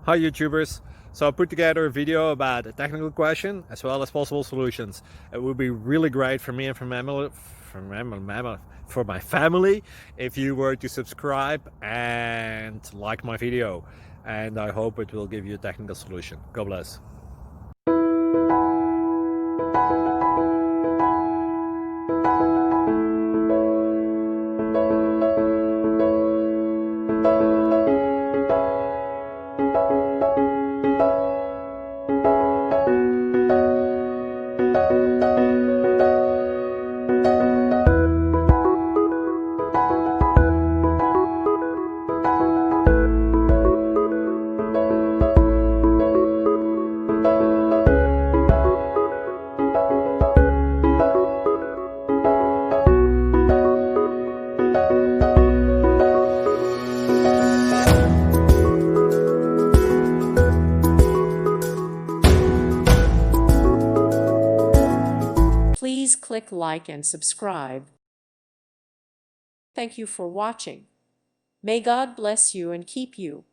Hi YouTubers! So I put together a video about a technical question as well as possible solutions. It would be really great for me and for my family if you were to subscribe and like my video, and I hope it will give you a technical solution. God bless. Please click like and subscribe. Thank you for watching. May God bless you and keep you.